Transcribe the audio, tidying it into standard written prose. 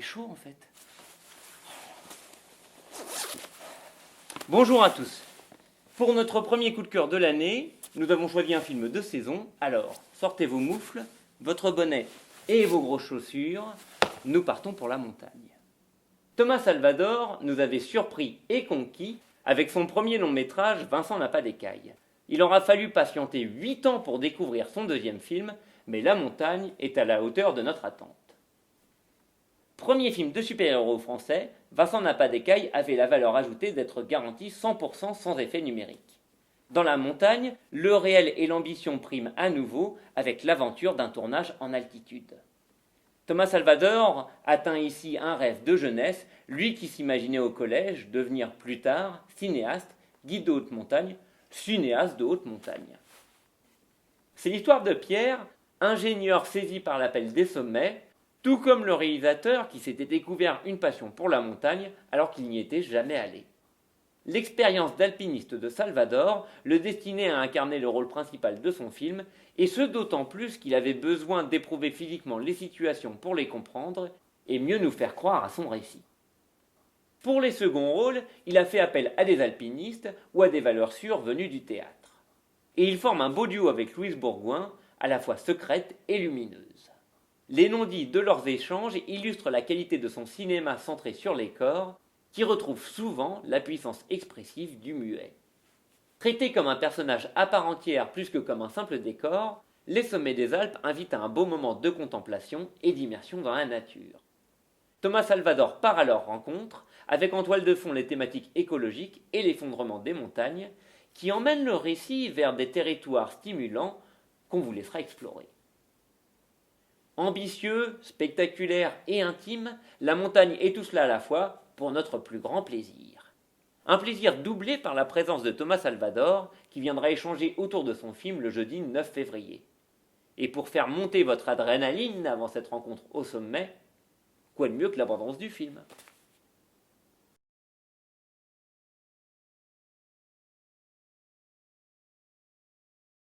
chaud en fait. Bonjour à tous. Pour notre premier coup de cœur de l'année, nous avons choisi un film de saison. Alors, sortez vos moufles, votre bonnet et vos grosses chaussures. Nous partons pour la montagne. Thomas Salvador nous avait surpris et conquis avec son premier long métrage Vincent n'a pas d'écailles. Il aura fallu patienter 8 ans pour découvrir son deuxième film, mais la montagne est à la hauteur de notre attente. Premier film de super-héros français, Vincent n'a pas d'écailles avait la valeur ajoutée d'être garanti 100% sans effet numérique. Dans la montagne, le réel et l'ambition priment à nouveau avec l'aventure d'un tournage en altitude. Thomas Salvador atteint ici un rêve de jeunesse, lui qui s'imaginait au collège devenir plus tard cinéaste, guide de haute montagne, cinéaste de haute montagne. C'est l'histoire de Pierre, ingénieur saisi par l'appel des sommets, tout comme le réalisateur qui s'était découvert une passion pour la montagne alors qu'il n'y était jamais allé. L'expérience d'alpiniste de Salvador le destinait à incarner le rôle principal de son film, et ce d'autant plus qu'il avait besoin d'éprouver physiquement les situations pour les comprendre et mieux nous faire croire à son récit. Pour les seconds rôles, il a fait appel à des alpinistes ou à des valeurs sûres venues du théâtre. Et il forme un beau duo avec Louise Bourgoin, à la fois secrète et lumineuse. Les non-dits de leurs échanges illustrent la qualité de son cinéma centré sur les corps, qui retrouve souvent la puissance expressive du muet. Traité comme un personnage à part entière plus que comme un simple décor, Les Sommets des Alpes invitent à un beau moment de contemplation et d'immersion dans la nature. Thomas Salvador part à leur rencontre, avec en toile de fond les thématiques écologiques et l'effondrement des montagnes, qui emmènent le récit vers des territoires stimulants qu'on vous laissera explorer. Ambitieux, spectaculaire et intime, la montagne est tout cela à la fois pour notre plus grand plaisir. Un plaisir doublé par la présence de Thomas Salvador, qui viendra échanger autour de son film le jeudi 9 février. Et pour faire monter votre adrénaline avant cette rencontre au sommet, quoi de mieux que l'abondance du film ?